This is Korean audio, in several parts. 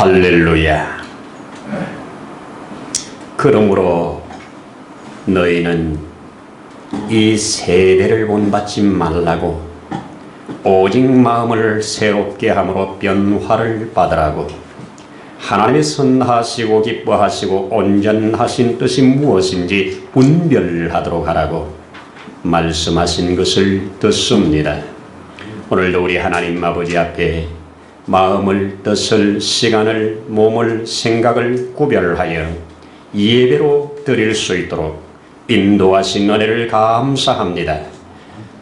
할렐루야. 그러므로 너희는 이 세대를 본받지 말라고 오직 마음을 새롭게 함으로 변화를 받으라고. 하나님의 선하시고 기뻐하시고 온전하신 뜻이 무엇인지 분별하도록 하라고 말씀하신 것을 듣습니다. 오늘도 우리 하나님 아버지 앞에 마음을, 뜻을, 시간을, 몸을, 생각을 구별하여 예배로 드릴 수 있도록 인도하신 은혜를 감사합니다.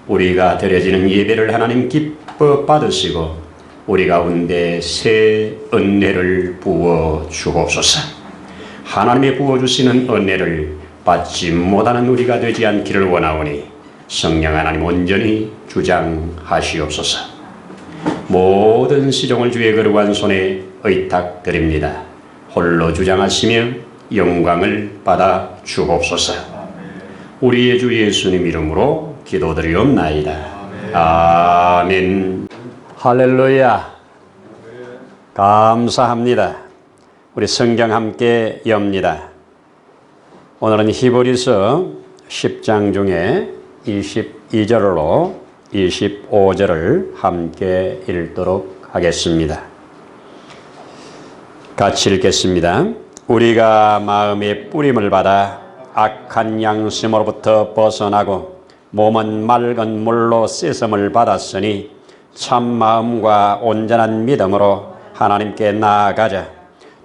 우리가 드려지는 예배를 하나님 기뻐 받으시고 우리 가운데 새 은혜를 부어 주옵소서. 하나님의 부어주시는 은혜를 받지 못하는 우리가 되지 않기를 원하오니 성령 하나님 온전히 주장하시옵소서. 모든 시종을 주의 거룩한 손에 의탁드립니다. 홀로 주장하시며 영광을 받아 주옵소서. 우리의 주 예수님 이름으로 기도드리옵나이다. 아멘. 할렐루야. 감사합니다. 우리 성경 함께 엽니다. 오늘은 히브리서 10장 중에 22절로 25절을 함께 읽도록 하겠습니다. 같이 읽겠습니다. 우리가 마음의 뿌림을 받아 악한 양심으로부터 벗어나고 몸은 맑은 물로 씻음을 받았으니 참 마음과 온전한 믿음으로 하나님께 나아가자.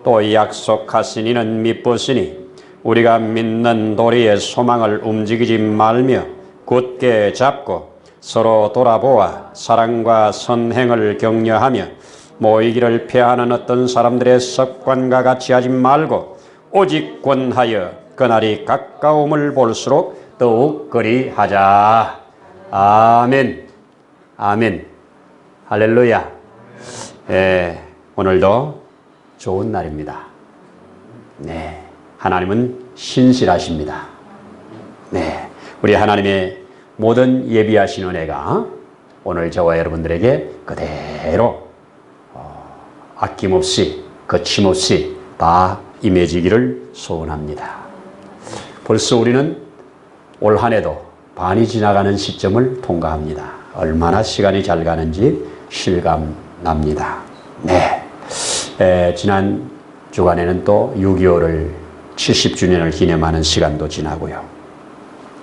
또 약속하신 이는 미쁘시니 우리가 믿는 도리의 소망을 움직이지 말며 굳게 잡고 서로 돌아보아 사랑과 선행을 격려하며 모이기를 피하는 어떤 사람들의 습관과 같이 하지 말고 오직 권하여 그날이 가까움을 볼수록 더욱 그리하자. 아멘. 아멘. 할렐루야. 오늘도 좋은 날입니다. 네, 하나님은 신실하십니다. 네, 우리 하나님의 모든 예비하신 은혜가 오늘 저와 여러분들에게 그대로 아낌없이 거침없이 다 임해지기를 소원합니다. 벌써 우리는 올 한 해도 반이 지나가는 시점을 통과합니다. 얼마나 시간이 잘 가는지 실감납니다. 네, 지난 주간에는 또 6.25를 70주년을 기념하는 시간도 지나고요.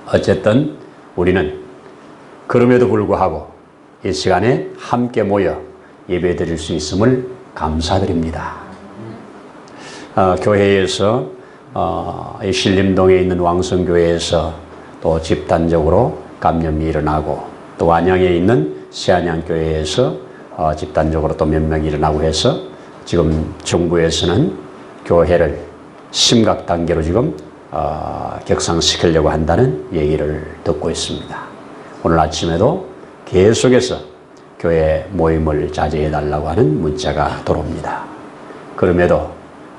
어쨌든 우리는 그럼에도 불구하고 이 시간에 함께 모여 예배 드릴 수 있음을 감사드립니다. 교회에서 이 신림동에 있는 왕성교회에서 또 집단적으로 감염이 일어나고 또 안양에 있는 새안양교회에서 집단적으로 또 몇 명이 일어나고 해서 지금 정부에서는 교회를 심각 단계로 지금 격상시키려고 한다는 얘기를 듣고 있습니다. 오늘 아침에도 계속해서 교회 모임을 자제해달라고 하는 문자가 들어옵니다. 그럼에도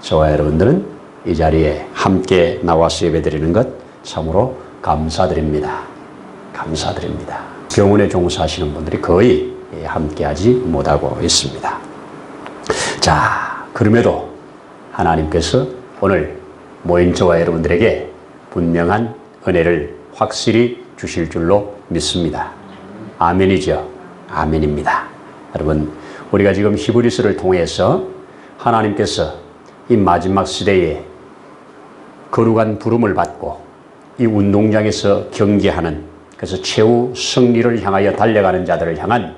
저와 여러분들은 이 자리에 함께 나와서 예배드리는 것 참으로 감사드립니다. 감사드립니다. 병원에 종사하시는 분들이 거의 함께하지 못하고 있습니다. 자, 그럼에도 하나님께서 오늘 모인 저와 여러분들에게 분명한 은혜를 확실히 주실 줄로 믿습니다. 아멘이죠. 아멘입니다. 여러분, 우리가 지금 히브리서를 통해서 하나님께서 이 마지막 시대에 거룩한 부름을 받고 이 운동장에서 경기하는, 그래서 최후 승리를 향하여 달려가는 자들을 향한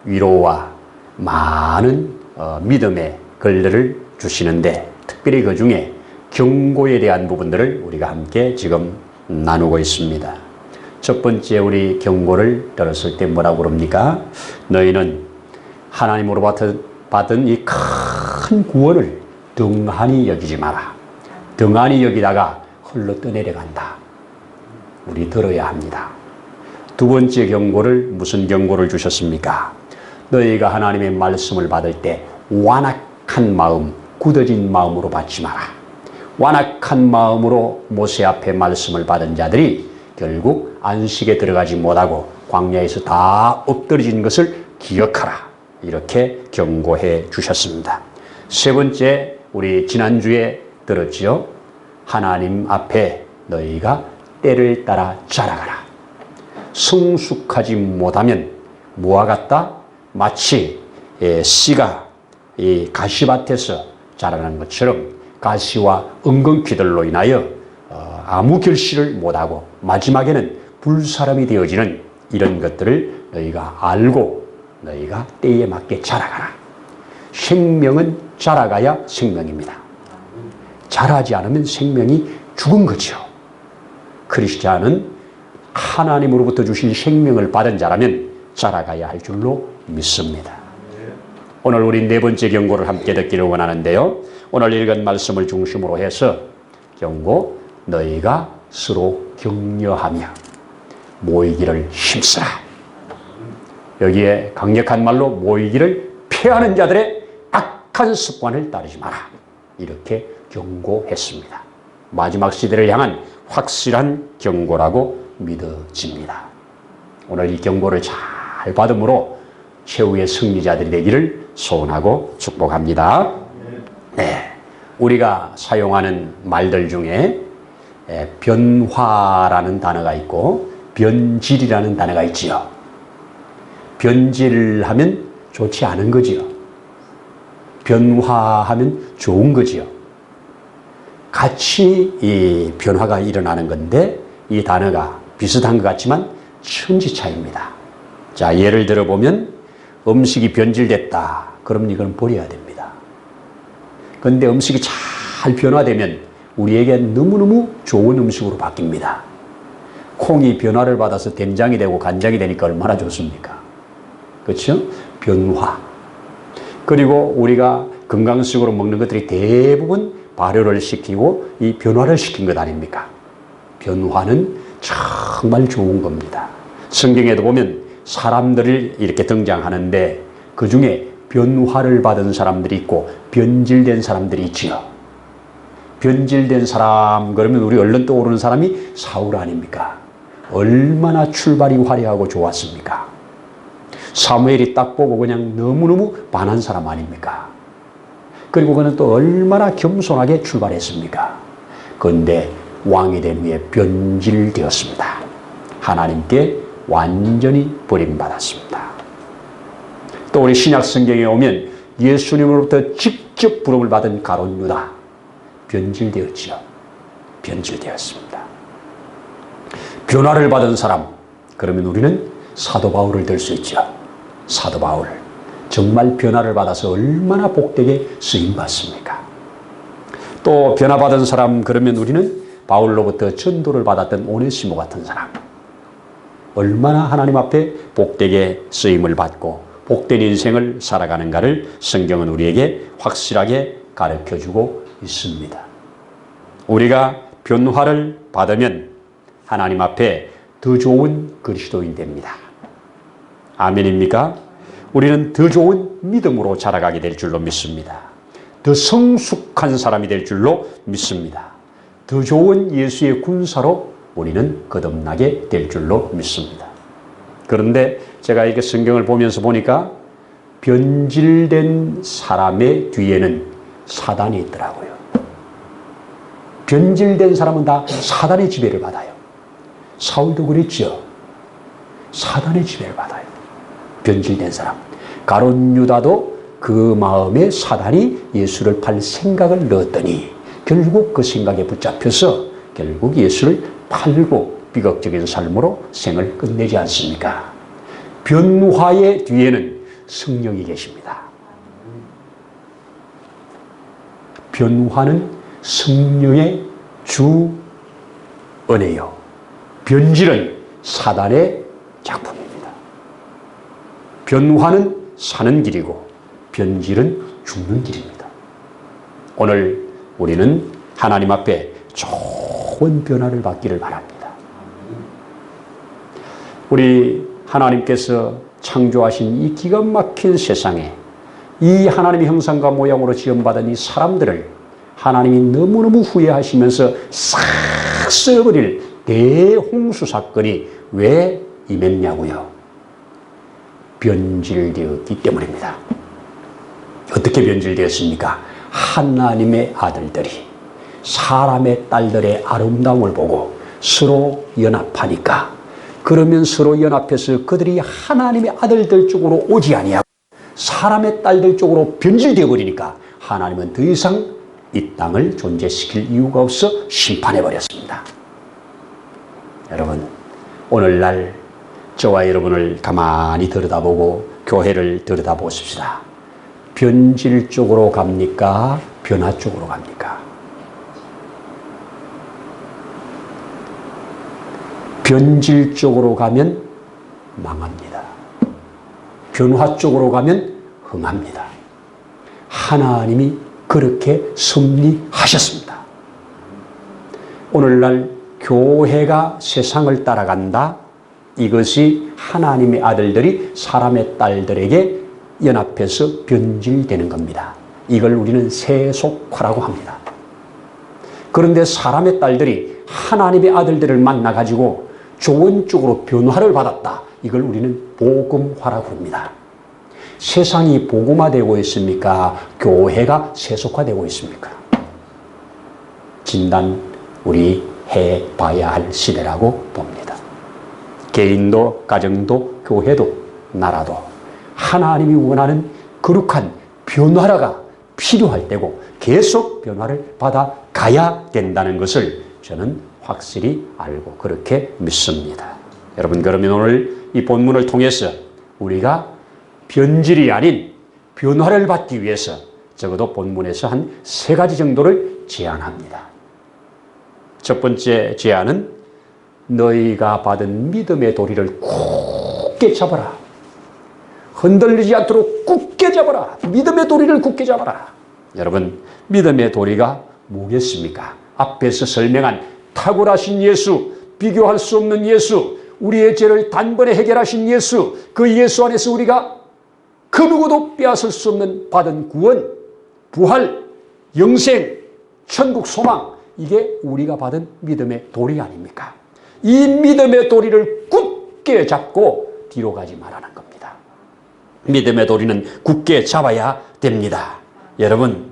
위로와 많은 믿음의 글들을 주시는데 특별히 그 중에 경고에 대한 부분들을 우리가 함께 지금 나누고 있습니다. 첫 번째 우리 경고를 들었을 때 뭐라고 그럽니까? 너희는 하나님으로부터 받은 이 큰 구원을 등한히 여기지 마라. 등한히 여기다가 흘러 떠내려간다. 우리 들어야 합니다. 두 번째 경고를 무슨 경고를 주셨습니까? 너희가 하나님의 말씀을 받을 때 완악한 마음, 굳어진 마음으로 받지 마라. 완악한 마음으로 모세 앞에 말씀을 받은 자들이 결국 안식에 들어가지 못하고 광야에서 다 엎드러진 것을 기억하라. 이렇게 경고해 주셨습니다. 세 번째, 우리 지난주에 들었지요. 하나님 앞에 너희가 때를 따라 자라가라. 성숙하지 못하면 뭐와 같다? 마치 씨가 이 가시밭에서 자라는 것처럼 가시와 엉겅퀴들로 인하여 아무 결실을 못하고 마지막에는 불사람이 되어지는 이런 것들을 너희가 알고 너희가 때에 맞게 자라가라. 생명은 자라가야 생명입니다. 자라지 않으면 생명이 죽은 거죠. 크리스찬은 하나님으로부터 주신 생명을 받은 자라면 자라가야 할 줄로 믿습니다. 오늘 우리 네 번째 경고를 함께 듣기를 원하는데요. 오늘 읽은 말씀을 중심으로 해서 경고, 너희가 서로 격려하며 모이기를 힘쓰라. 여기에 강력한 말로 모이기를 패하는 자들의 악한 습관을 따르지 마라. 이렇게 경고했습니다. 마지막 시대를 향한 확실한 경고라고 믿어집니다. 오늘 이 경고를 잘 받음으로 최후의 승리자들이 되기를 소원하고 축복합니다. 네, 우리가 사용하는 말들 중에 변화라는 단어가 있고 변질이라는 단어가 있지요. 변질하면 좋지 않은 거지요. 변화하면 좋은 거지요. 같이 이 변화가 일어나는 건데 이 단어가 비슷한 것 같지만 천지차이입니다. 자, 예를 들어 보면 음식이 변질됐다. 그럼 이건 버려야 됩니다. 그런데 음식이 잘 변화되면 우리에게 너무너무 좋은 음식으로 바뀝니다. 콩이 변화를 받아서 된장이 되고 간장이 되니까 얼마나 좋습니까? 그렇죠? 변화. 그리고 우리가 건강식으로 먹는 것들이 대부분 발효를 시키고 이 변화를 시킨 것 아닙니까? 변화는 정말 좋은 겁니다. 성경에도 보면 사람들을 이렇게 등장하는데 그 중에 변화를 받은 사람들이 있고 변질된 사람들이 있지요. 변질된 사람 그러면 우리 얼른 떠오르는 사람이 사울 아닙니까? 얼마나 출발이 화려하고 좋았습니까? 사무엘이 딱 보고 그냥 너무너무 반한 사람 아닙니까? 그리고 그는 또 얼마나 겸손하게 출발했습니까? 그런데 왕이 된 후에 변질되었습니다. 하나님께 완전히 버림받았습니다. 또 우리 신약 성경에 오면 예수님으로부터 직접 부름을 받은 가룟 유다 변질되었지요. 변질되었습니다. 변화를 받은 사람, 그러면 우리는 사도 바울을 들 수 있죠. 사도 바울 정말 변화를 받아서 얼마나 복되게 쓰임받습니까? 또 변화받은 사람, 그러면 우리는 바울로부터 전도를 받았던 오네시모 같은 사람, 얼마나 하나님 앞에 복되게 쓰임을 받고 복된 인생을 살아가는가를 성경은 우리에게 확실하게 가르쳐주고 있습니다. 우리가 변화를 받으면 하나님 앞에 더 좋은 그리스도인 됩니다. 아멘입니까? 우리는 더 좋은 믿음으로 자라가게 될 줄로 믿습니다. 더 성숙한 사람이 될 줄로 믿습니다. 더 좋은 예수의 군사로 우리는 거듭나게 될 줄로 믿습니다. 그런데 제가 이렇게 성경을 보면서 보니까 변질된 사람의 뒤에는 사단이 있더라고요. 변질된 사람은 다 사단의 지배를 받아요. 사울도 그랬죠. 사단의 지배를 받아요. 변질된 사람. 가룟 유다도 그 마음에 사단이 예수를 팔 생각을 넣었더니 결국 그 생각에 붙잡혀서 결국 예수를 팔고 비극적인 삶으로 생을 끝내지 않습니까? 변화의 뒤에는 성령이 계십니다. 변화는 성령의 주 은혜요. 변질은 사단의 작품입니다. 변화는 사는 길이고 변질은 죽는 길입니다. 오늘 우리는 하나님 앞에 좋은 변화를 받기를 바랍니다. 우리 하나님께서 창조하신 이 기가 막힌 세상에 이 하나님의 형상과 모양으로 지음받은 이 사람들을 하나님이 너무너무 후회하시면서 싹 썰어버릴 대홍수 사건이 왜 임했냐고요? 변질되었기 때문입니다. 어떻게 변질되었습니까? 하나님의 아들들이 사람의 딸들의 아름다움을 보고 서로 연합하니까, 그러면 서로 연합해서 그들이 하나님의 아들들 쪽으로 오지 아니하고 사람의 딸들 쪽으로 변질되어 버리니까 하나님은 더 이상 이 땅을 존재시킬 이유가 없어 심판해 버렸습니다. 여러분, 오늘날 저와 여러분을 가만히 들여다보고 교회를 들여다보십시다. 변질 쪽으로 갑니까? 변화 쪽으로 갑니까? 변질 쪽으로 가면 망합니다. 변화 쪽으로 가면 흥합니다. 하나님이 그렇게 섭리하셨습니다. 오늘날 교회가 세상을 따라간다. 이것이 하나님의 아들들이 사람의 딸들에게 연합해서 변질되는 겁니다. 이걸 우리는 세속화라고 합니다. 그런데 사람의 딸들이 하나님의 아들들을 만나가지고 좋은 쪽으로 변화를 받았다. 이걸 우리는 복음화라고 합니다. 세상이 복음화되고 있습니까? 교회가 세속화되고 있습니까? 진단 우리 해봐야 할 시대라고 봅니다. 개인도, 가정도, 교회도, 나라도 하나님이 원하는 거룩한 변화가 필요할 때고 계속 변화를 받아가야 된다는 것을 저는 확실히 알고 그렇게 믿습니다. 여러분, 그러면 오늘 이 본문을 통해서 우리가 변질이 아닌 변화를 받기 위해서 적어도 본문에서 한 3가지 정도를 제안합니다. 첫 번째 제안은 너희가 받은 믿음의 도리를 굳게 잡아라. 흔들리지 않도록 굳게 잡아라. 믿음의 도리를 굳게 잡아라. 여러분, 믿음의 도리가 뭐겠습니까? 앞에서 설명한 탁월하신 예수, 비교할 수 없는 예수, 우리의 죄를 단번에 해결하신 예수, 그 예수 안에서 우리가 그 누구도 빼앗을 수 없는 받은 구원, 부활, 영생, 천국 소망, 이게 우리가 받은 믿음의 도리 아닙니까? 이 믿음의 도리를 굳게 잡고 뒤로 가지 말라는 겁니다. 믿음의 도리는 굳게 잡아야 됩니다. 여러분,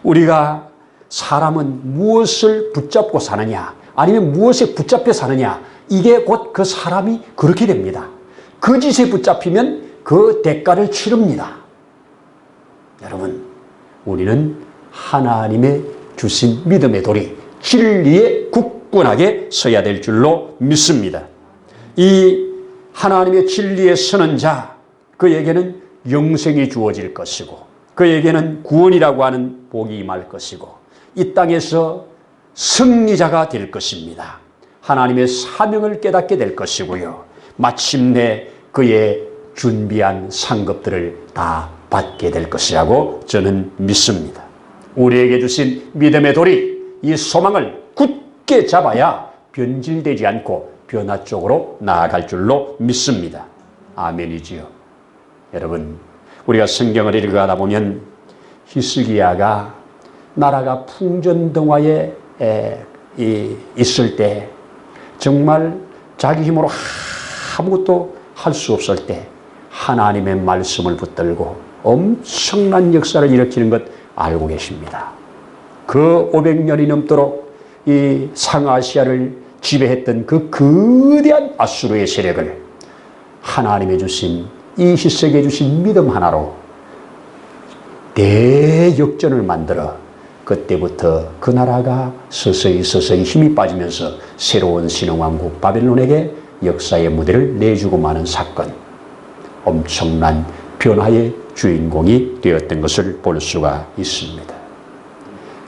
우리가 사람은 무엇을 붙잡고 사느냐, 아니면 무엇에 붙잡혀 사느냐, 이게 곧 그 사람이 그렇게 됩니다. 그 짓에 붙잡히면 그 대가를 치릅니다. 여러분, 우리는 하나님의 주신 믿음의 도리, 진리에 굳건하게 서야 될 줄로 믿습니다. 이 하나님의 진리에 서는 자, 그에게는 영생이 주어질 것이고, 그에게는 구원이라고 하는 복이 임할 것이고, 이 땅에서 승리자가 될 것입니다. 하나님의 사명을 깨닫게 될 것이고요. 마침내 그의 준비한 상급들을 다 받게 될 것이라고 저는 믿습니다. 우리에게 주신 믿음의 도리, 이 소망을 굳게 잡아야 변질되지 않고 변화 쪽으로 나아갈 줄로 믿습니다. 아멘이지요. 여러분, 우리가 성경을 읽어가다 보면 히스기야가 나라가 풍전등화에 있을 때, 정말 자기 힘으로 아무것도 할 수 없을 때 하나님의 말씀을 붙들고 엄청난 역사를 일으키는 것 알고 계십니다. 그 500년이 넘도록 이 상아시아를 지배했던 그 거대한 아수르의 세력을 하나님의 주신, 이 히스기야에 주신 믿음 하나로 대역전을 만들어 그때부터 그 나라가 서서히 힘이 빠지면서 새로운 신흥왕국 바벨론에게 역사의 무대를 내주고 마는 사건, 엄청난 변화의 주인공이 되었던 것을 볼 수가 있습니다.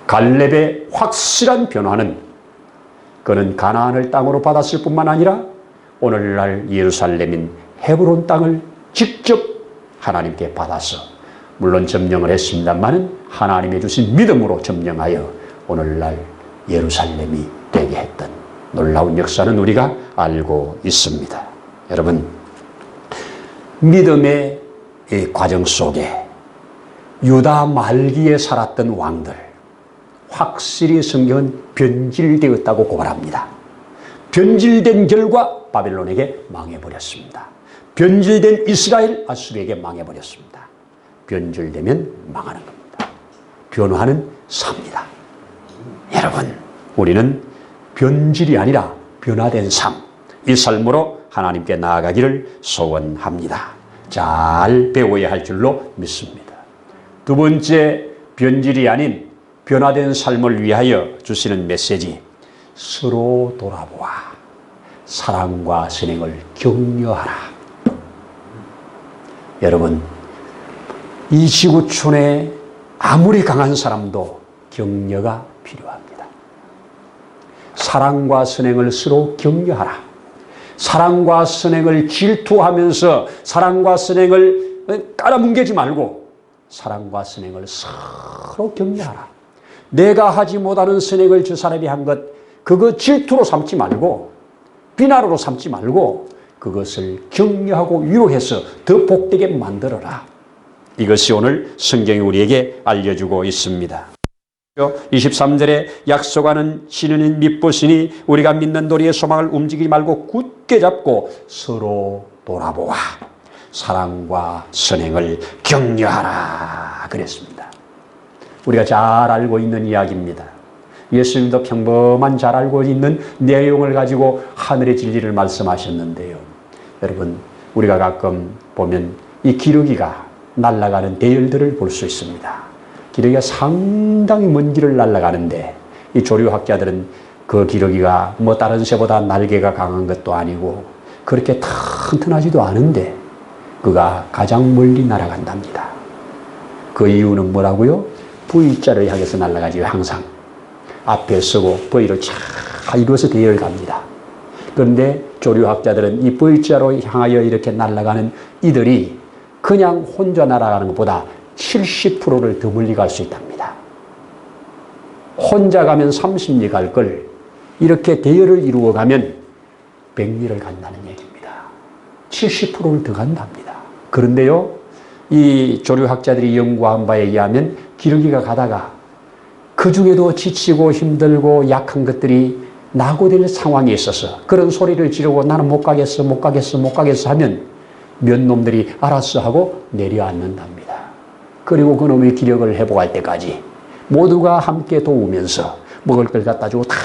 갈렙의 확실한 변화는 그는 가나안을 땅으로 받았을 뿐만 아니라 오늘날 예루살렘인 헤브론 땅을 직접 하나님께 받아서, 물론 점령을 했습니다만 하나님의 주신 믿음으로 점령하여 오늘날 예루살렘이 되게 했던 놀라운 역사는 우리가 알고 있습니다. 여러분, 믿음의 이 과정 속에 유다 말기에 살았던 왕들, 확실히 성경은 변질되었다고 고발합니다. 변질된 결과 바벨론에게 망해버렸습니다. 변질된 이스라엘 아수르에게 망해버렸습니다. 변질되면 망하는 겁니다. 변화는 삽니다. 여러분, 우리는 변질이 아니라 변화된 삶, 이 삶으로 하나님께 나아가기를 소원합니다. 잘 배워야 할 줄로 믿습니다. 두 번째, 변질이 아닌 변화된 삶을 위하여 주시는 메시지, 서로 돌아보아 사랑과 선행을 격려하라. 여러분, 이 지구촌에 아무리 강한 사람도 격려가 필요합니다. 사랑과 선행을 서로 격려하라. 사랑과 선행을 질투하면서 사랑과 선행을 깔아뭉개지 말고 사랑과 선행을 서로 격려하라. 내가 하지 못하는 선행을 저 사람이 한 것, 그거 질투로 삼지 말고 비난으로 삼지 말고 그것을 격려하고 위로해서 더 복되게 만들어라. 이것이 오늘 성경이 우리에게 알려주고 있습니다. 23절에 약속하는 신은 믿보시니 우리가 믿는 도리의 소망을 움직이지 말고 굳게 잡고 서로 돌아보아 사랑과 선행을 격려하라 그랬습니다. 우리가 잘 알고 있는 이야기입니다. 예수님도 평범한 잘 알고 있는 내용을 가지고 하늘의 진리를 말씀하셨는데요. 여러분, 우리가 가끔 보면 이 기러기가 날아가는 대열들을 볼 수 있습니다. 기러기가 상당히 먼 길을 날아가는데 이 조류학자들은 그 기러기가 뭐 다른 새보다 날개가 강한 것도 아니고 그렇게 튼튼하지도 않은데 그가 가장 멀리 날아간답니다. 그 이유는 뭐라고요? V자를 향해서 날아가지요. 항상 앞에 서고 V로 차 이루어서 대열을 갑니다. 그런데 조류학자들은 이 V자로 향하여 이렇게 날아가는 이들이 그냥 혼자 날아가는 것보다 70%를 더 멀리 갈 수 있답니다. 혼자 가면 30리 갈 걸 이렇게 대열을 이루어 가면 100리를 간다는 얘기입니다. 70%를 더 간답니다. 그런데요, 이 조류학자들이 연구한 바에 의하면 기러기가 가다가 그 중에도 지치고 힘들고 약한 것들이 낙오될 상황에 있어서 그런 소리를 지르고 나는 못 가겠어 하면 몇 놈들이 알았어 하고 내려앉는답니다. 그리고 그놈의 기력을 회복할 때까지 모두가 함께 도우면서 먹을 걸 갖다 주고 다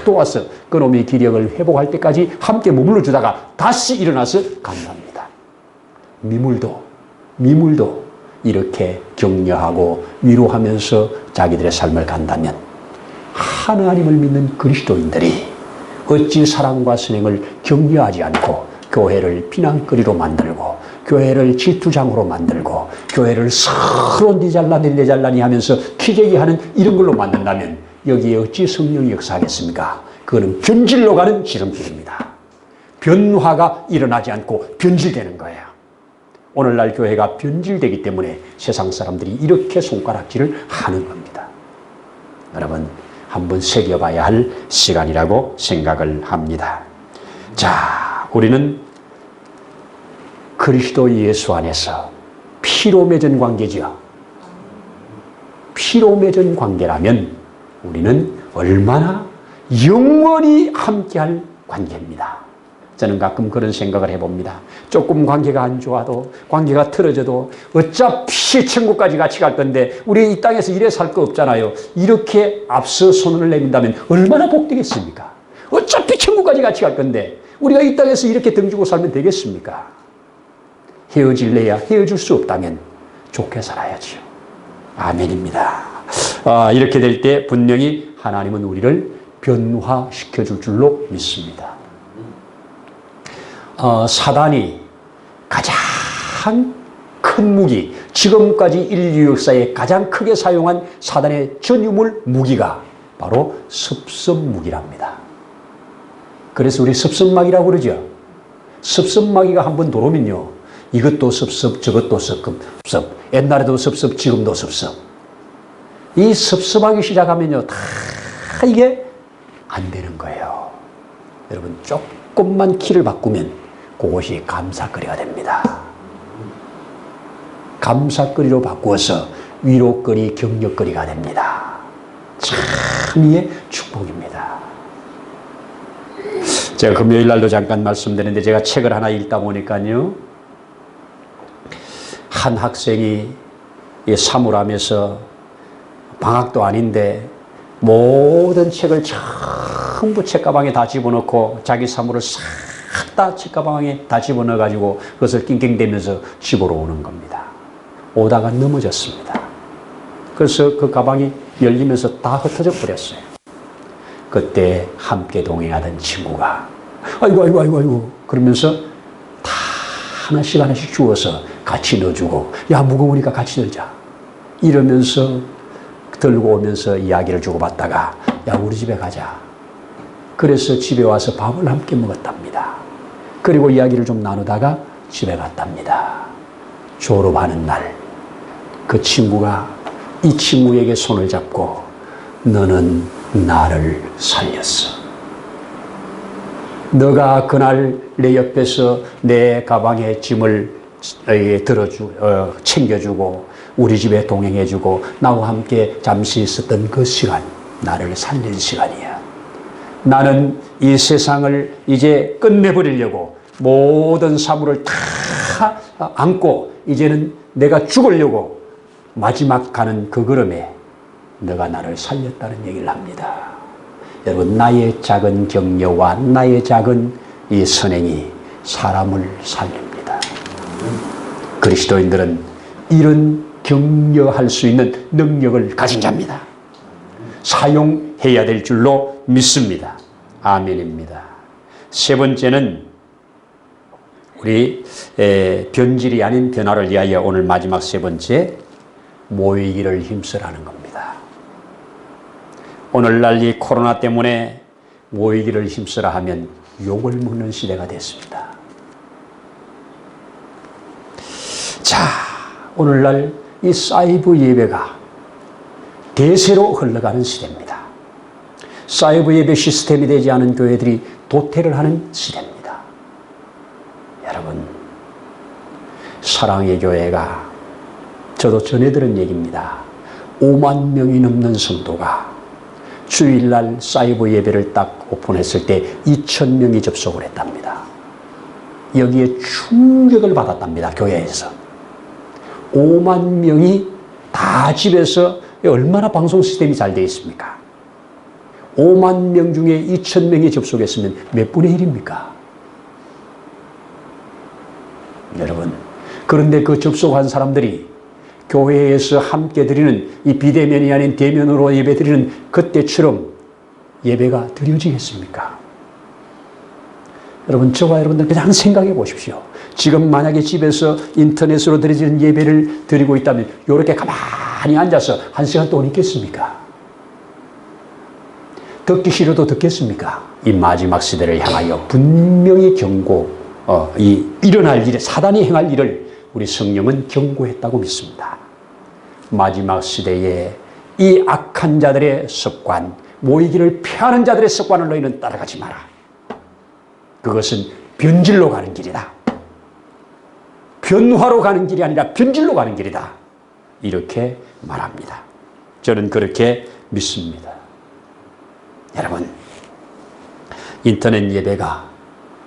도와서 그놈의 기력을 회복할 때까지 함께 머물러 주다가 다시 일어나서 간답니다. 미물도 이렇게 격려하고 위로하면서 자기들의 삶을 간다면 하나님을 믿는 그리스도인들이 어찌 사랑과 선행을 격려하지 않고 교회를 피난거리로 만들고 교회를 질투장으로 만들고 교회를 서로 니 잘나니 하면서 키재기 하는 이런 걸로 만든다면 여기에 어찌 성령이 역사하겠습니까? 그거는 변질로 가는 지름길입니다. 변화가 일어나지 않고 변질되는 거예요. 오늘날 교회가 변질되기 때문에 세상 사람들이 이렇게 손가락질을 하는 겁니다. 여러분, 한번 새겨봐야 할 시간이라고 생각을 합니다. 자, 우리는 그리스도 예수 안에서 피로 맺은 관계죠. 피로 맺은 관계라면 우리는 얼마나 영원히 함께할 관계입니다. 저는 가끔 그런 생각을 해봅니다. 조금 관계가 안 좋아도 관계가 틀어져도 어차피 천국까지 같이 갈 건데 우리 이 땅에서 이래 살 거 없잖아요. 이렇게 앞서 손을 내민다면 얼마나 복되겠습니까? 어차피 천국까지 같이 갈 건데 우리가 이 땅에서 이렇게 등지고 살면 되겠습니까? 헤어질래야 헤어질 수 없다면 좋게 살아야지요. 아멘입니다. 이렇게 될 때 분명히 하나님은 우리를 변화시켜 줄 줄로 믿습니다. 사단이 가장 큰 무기, 지금까지 인류 역사에 가장 크게 사용한 사단의 전유물 무기가 바로 섭섭무기랍니다. 그래서 우리 섭섭마귀라고 그러죠. 섭섭마귀가 한번 들어오면요, 이것도 섭섭, 저것도 섭섭, 옛날에도 섭섭, 지금도 섭섭. 이 섭섭하기 시작하면요, 다 이게 안 되는 거예요. 여러분, 조금만 키를 바꾸면 그것이 감사거리가 됩니다. 감사거리로 바꾸어서 위로거리, 격려거리가 됩니다. 참 이게 축복입니다. 제가 금요일 날도 잠깐 말씀드렸는데 제가 책을 하나 읽다 보니까요, 한 학생이 이 사물함에서 방학도 아닌데 모든 책을 전부 책가방에 다 집어넣고 자기 사물을 싹 다 책가방에 다 집어넣어 가지고 그것을 낑낑대면서 집으로 오는 겁니다. 오다가 넘어졌습니다. 그래서 그 가방이 열리면서 다 흩어져 버렸어요. 그때 함께 동행하던 친구가 아이고 그러면서 다 하나씩 주워서 같이 넣어주고 야 무거우니까 같이 들자 이러면서 들고 오면서 이야기를 주고받다가 야 우리 집에 가자. 그래서 집에 와서 밥을 함께 먹었답니다. 그리고 이야기를 좀 나누다가 집에 갔답니다. 졸업하는 날 그 친구가 이 친구에게 손을 잡고 너는 나를 살렸어. 너가 그날 내 옆에서 내 가방에 짐을 챙겨주고 우리 집에 동행해주고 나와 함께 잠시 있었던 그 시간 나를 살린 시간이야. 나는 이 세상을 이제 끝내버리려고 모든 사물을 다 안고 이제는 내가 죽으려고 마지막 가는 그 걸음에 너가 나를 살렸다는 얘기를 합니다. 여러분 나의 작은 격려와 나의 작은 이 선행이 사람을 살립니다. 그리스도인들은 이런 격려할 수 있는 능력을 가진 자입니다. 사용해야 될 줄로 믿습니다. 아멘입니다. 세 번째는 우리 변질이 아닌 변화를 위하여 오늘 마지막 세 번째 모이기를 힘쓰라는 겁니다. 오늘날 이 코로나 때문에 모이기를 힘쓰라 하면 욕을 먹는 시대가 됐습니다. 자, 오늘날 이 사이버 예배가 대세로 흘러가는 시대입니다. 사이버 예배 시스템이 되지 않은 교회들이 도태를 하는 시대입니다. 여러분, 사랑의 교회가 저도 전해 들은 얘기입니다. 5만 명이 넘는 성도가 주일날 사이버 예배를 딱 오픈했을 때 2,000명이 접속을 했답니다. 여기에 충격을 받았답니다. 교회에서. 5만 명이 다 집에서 얼마나 방송 시스템이 잘 되어 있습니까? 5만 명 중에 2,000명이 접속했으면 몇 분의 1입니까? 여러분, 그런데 그 접속한 사람들이 교회에서 함께 드리는 이 비대면이 아닌 대면으로 예배 드리는 그때처럼 예배가 드려지겠습니까? 여러분, 저와 여러분들 그냥 생각해 보십시오. 지금 만약에 집에서 인터넷으로 드려지는 예배를 드리고 있다면 이렇게 가만히 앉아서 1시간 동안 있겠습니까? 듣기 싫어도 듣겠습니까? 이 마지막 시대를 향하여 분명히 일어날 일에 사단이 행할 일을 우리 성령은 경고했다고 믿습니다. 마지막 시대에 이 악한 자들의 습관, 모이기를 피하는 자들의 습관을 너희는 따라가지 마라. 그것은 변질로 가는 길이다. 변화로 가는 길이 아니라 변질로 가는 길이다. 이렇게 말합니다. 저는 그렇게 믿습니다. 여러분, 인터넷 예배가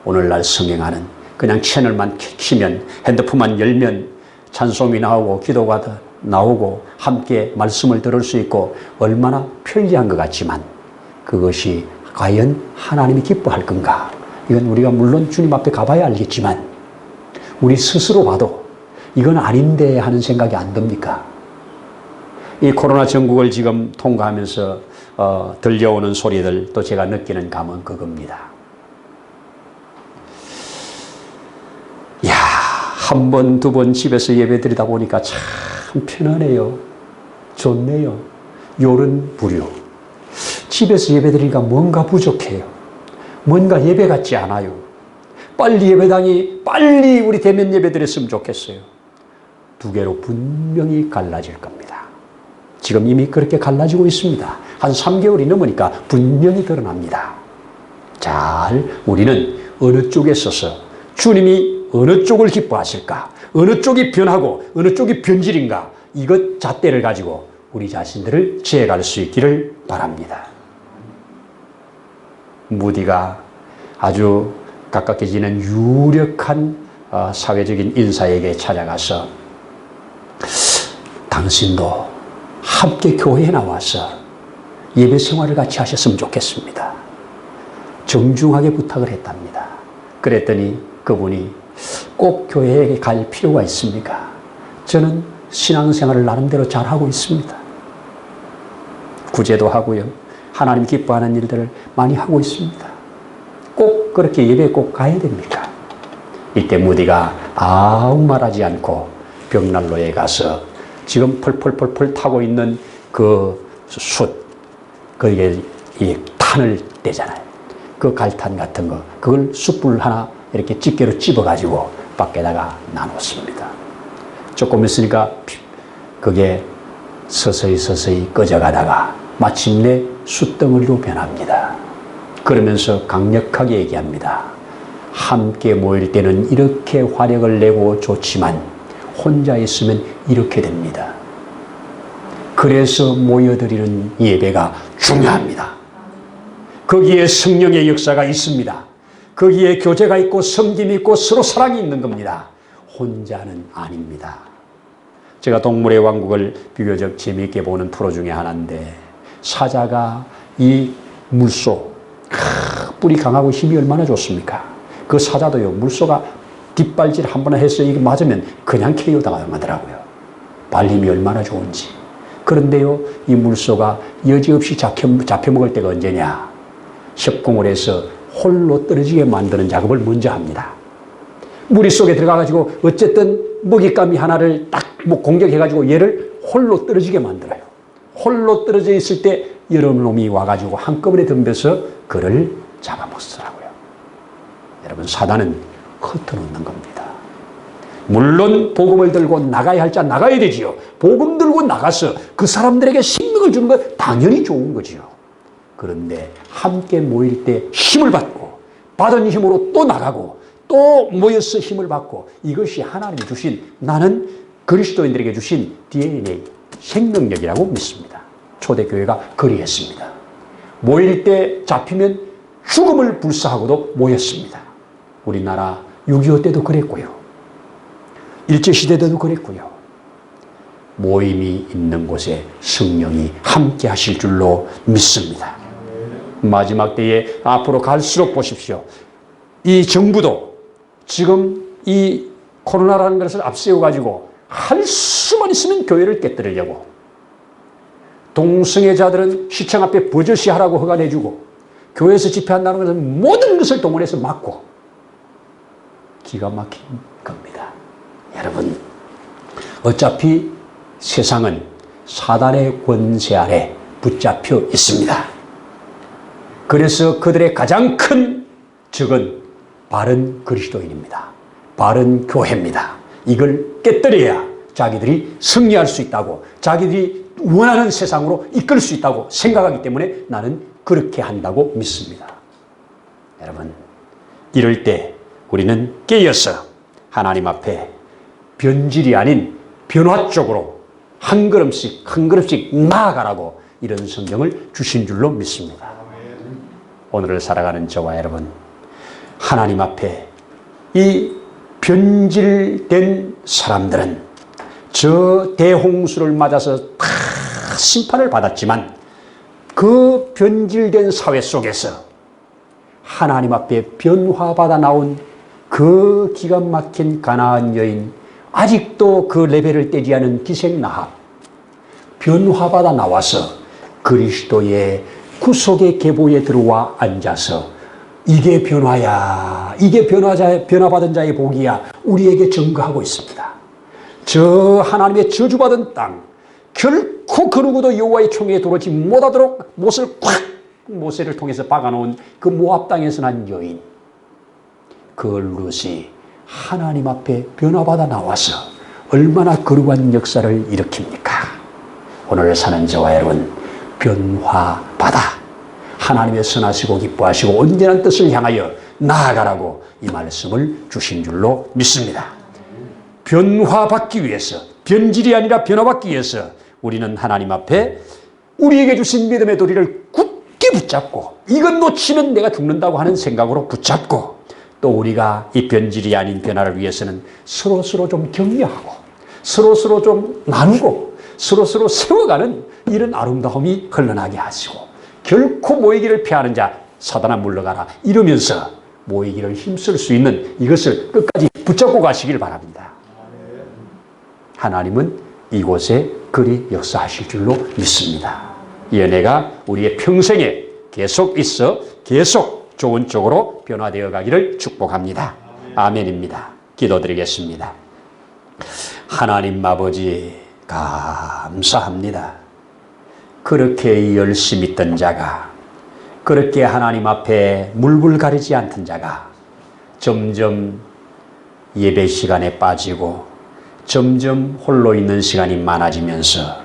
오늘날 성행하는 그냥 채널만 키면 핸드폰만 열면 찬송이 나오고 기도가 나오고 함께 말씀을 들을 수 있고 얼마나 편리한 것 같지만 그것이 과연 하나님이 기뻐할 건가? 이건 우리가 물론 주님 앞에 가봐야 알겠지만 우리 스스로 봐도 이건 아닌데 하는 생각이 안 듭니까? 이 코로나 전국을 지금 통과하면서 들려오는 소리들 또 제가 느끼는 감은 그겁니다. 한 번, 두 번 집에서 예배 드리다 보니까 참 편하네요. 좋네요. 요런 부류. 집에서 예배 드리니까 뭔가 부족해요. 뭔가 예배 같지 않아요. 빨리 예배당이 빨리 우리 대면 예배 드렸으면 좋겠어요. 두 개로 분명히 갈라질 겁니다. 지금 이미 그렇게 갈라지고 있습니다. 한 3개월이 넘으니까 분명히 드러납니다. 잘 우리는 어느 쪽에 서서 주님이 어느 쪽을 기뻐하실까? 어느 쪽이 변하고 어느 쪽이 변질인가? 이것 잣대를 가지고 우리 자신들을 지어갈 수 있기를 바랍니다. 무디가 아주 가깝게 지낸 유력한 사회적인 인사에게 찾아가서 당신도 함께 교회에 나와서 예배 생활을 같이 하셨으면 좋겠습니다. 정중하게 부탁을 했답니다. 그랬더니 그분이 꼭 교회에 갈 필요가 있습니까? 저는 신앙생활을 나름대로 잘하고 있습니다. 구제도 하고요. 하나님 기뻐하는 일들을 많이 하고 있습니다. 꼭 그렇게 예배에 꼭 가야 됩니까? 이때 무디가 아무 말하지 않고 벽난로에 가서 지금 펄펄펄펄 타고 있는 그 숯, 거기에 이 탄을 떼잖아요. 그 갈탄 같은 거, 그걸 숯불 하나 이렇게 집게로 찝어가지고 밖에다가 나눴습니다. 조금 있으니까 그게 서서히 꺼져가다가 마침내 숯덩어리로 변합니다. 그러면서 강력하게 얘기합니다. 함께 모일 때는 이렇게 화력을 내고 좋지만 혼자 있으면 이렇게 됩니다. 그래서 모여드리는 예배가 중요합니다. 거기에 성령의 역사가 있습니다. 거기에 교제가 있고 섬김이 있고 서로 사랑이 있는 겁니다. 혼자는 아닙니다. 제가 동물의 왕국을 비교적 재미있게 보는 프로 중에 하나인데 사자가 이 물소, 뿔이 강하고 힘이 얼마나 좋습니까? 그 사자도요, 물소가 뒷발질 한 번 해서 이게 맞으면 그냥 KO 당하더라고요. 발힘이 얼마나 좋은지. 그런데요, 이 물소가 여지없이 잡혀먹을 때가 언제냐? 협공을 해서 홀로 떨어지게 만드는 작업을 먼저 합니다. 무리 속에 들어가가지고 어쨌든 먹잇감이 하나를 딱 공격해가지고 얘를 홀로 떨어지게 만들어요. 홀로 떨어져 있을 때 여러 놈이 와가지고 한꺼번에 덤벼서 그를 잡아먹더라고요. 여러분, 사단은 흩어놓는 겁니다. 물론 복음을 들고 나가야 할 자 나가야 되지요. 복음 들고 나가서 그 사람들에게 생명을 주는 건 당연히 좋은 거지요. 그런데 함께 모일 때 힘을 받고 받은 힘으로 또 나가고 또 모여서 힘을 받고 이것이 하나님이 주신, 나는 그리스도인들에게 주신 DNA 생명력이라고 믿습니다. 초대교회가 그리했습니다. 모일 때 잡히면 죽음을 불사하고도 모였습니다. 우리나라 6.25 때도 그랬고요. 일제시대 때도 그랬고요. 모임이 있는 곳에 성령이 함께 하실 줄로 믿습니다. 마지막 때에 앞으로 갈수록 보십시오. 이 정부도 지금 이 코로나라는 것을 앞세워가지고 할 수만 있으면 교회를 깨뜨리려고, 동성애자들은 시청 앞에 버젓이 하라고 허가내주고, 교회에서 집회한다는 것은 모든 것을 동원해서 막고, 기가 막힌 겁니다. 여러분, 어차피 세상은 사단의 권세 아래 붙잡혀 있습니다. 그래서 그들의 가장 큰 적은 바른 그리스도인입니다. 바른 교회입니다. 이걸 깨뜨려야 자기들이 승리할 수 있다고, 자기들이 원하는 세상으로 이끌 수 있다고 생각하기 때문에 나는 그렇게 한다고 믿습니다. 여러분, 이럴 때 우리는 깨어서 하나님 앞에 변질이 아닌 변화 쪽으로 한 걸음씩 한 걸음씩 나아가라고 이런 성경을 주신 줄로 믿습니다. 오늘을 살아가는 저와 여러분, 하나님 앞에 이 변질된 사람들은 저 대홍수를 맞아서 다 심판을 받았지만 그 변질된 사회 속에서 하나님 앞에 변화받아 나온 그 기가 막힌 가나안 여인, 아직도 그 레벨을 떼지 않은 기생나합, 변화받아 나와서 그리스도의 구속의 계보에 들어와 앉아서 이게 변화야, 이게 변화받은 자의 복이야, 우리에게 증거하고 있습니다. 저 하나님의 저주받은 땅, 결코 그 누구도 여호와의 총에 들어오지 못하도록 못을 콱, 모세를 통해서 박아놓은 그 모압 땅에서 난 여인, 그 룻이 하나님 앞에 변화받아 나와서 얼마나 거룩한 역사를 일으킵니까? 오늘 사는 저와 여러분, 변화받아 하나님의 선하시고 기뻐하시고 온전한 뜻을 향하여 나아가라고 이 말씀을 주신 줄로 믿습니다. 변화받기 위해서, 변질이 아니라 변화받기 위해서 우리는 하나님 앞에 우리에게 주신 믿음의 도리를 굳게 붙잡고, 이건 놓치면 내가 죽는다고 하는 생각으로 붙잡고, 또 우리가 이 변질이 아닌 변화를 위해서는 서로서로 좀 격려하고 서로서로 좀 나누고 서로서로 세워가는 이런 아름다움이 흘러나게 하시고, 결코 모이기를 피하는 자 사단아 물러가라 이러면서 모이기를 힘쓸 수 있는 이것을 끝까지 붙잡고 가시길 바랍니다. 하나님은 이곳에 그리 역사하실 줄로 믿습니다. 이 은혜가 우리의 평생에 계속 있어 계속 좋은 쪽으로 변화되어 가기를 축복합니다. 아멘입니다. 기도드리겠습니다. 하나님 아버지 감사합니다. 그렇게 열심히 있던 자가, 그렇게 하나님 앞에 물불 가리지 않던 자가 점점 예배 시간에 빠지고 점점 홀로 있는 시간이 많아지면서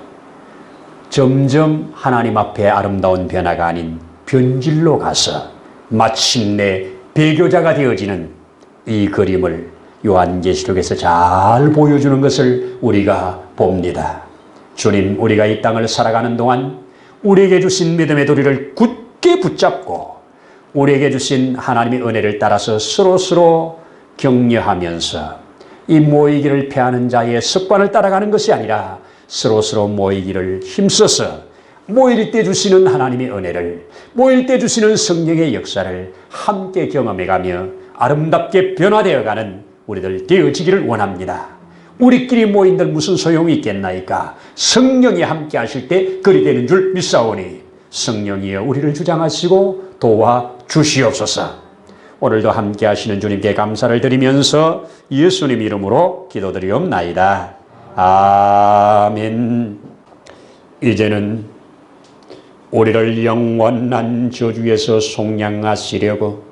점점 하나님 앞에 아름다운 변화가 아닌 변질로 가서 마침내 배교자가 되어지는 이 그림을 요한계시록에서 잘 보여주는 것을 우리가 봅니다. 주님, 우리가 이 땅을 살아가는 동안 우리에게 주신 믿음의 도리를 굳게 붙잡고 우리에게 주신 하나님의 은혜를 따라서 서로서로 격려하면서 이 모이기를 피하는 자의 습관을 따라가는 것이 아니라 서로서로 모이기를 힘써서 모일 때 주시는 하나님의 은혜를, 모일 때 주시는 성령의 역사를 함께 경험해가며 아름답게 변화되어가는 우리들 되어지기를 원합니다. 우리끼리 모인들 무슨 소용이 있겠나이까? 성령이 함께 하실 때 그리 되는 줄 믿사오니 성령이여 우리를 주장하시고 도와주시옵소서. 오늘도 함께 하시는 주님께 감사를 드리면서 예수님 이름으로 기도드리옵나이다. 아멘. 이제는 우리를 영원한 저주에서 속량하시려고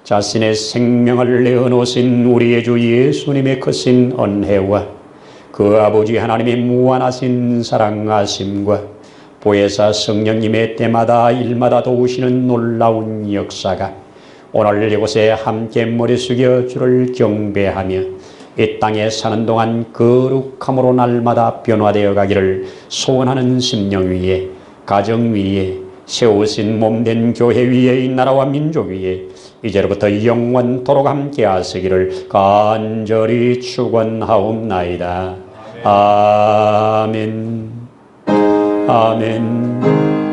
자신의 생명을 내어놓으신 우리의 주 예수님의 크신 은혜와 그 아버지 하나님의 무한하신 사랑하심과 보혜사 성령님의 때마다 일마다 도우시는 놀라운 역사가 오늘 이곳에 함께 머리 숙여 주를 경배하며 이 땅에 사는 동안 거룩함으로 날마다 변화되어 가기를 소원하는 심령 위에, 가정 위에, 세우신 몸된 교회 위에, 이 나라와 민족 위에 이제로부터 영원토록 함께 하시기를 간절히 축원하옵나이다. 아멘. 아멘.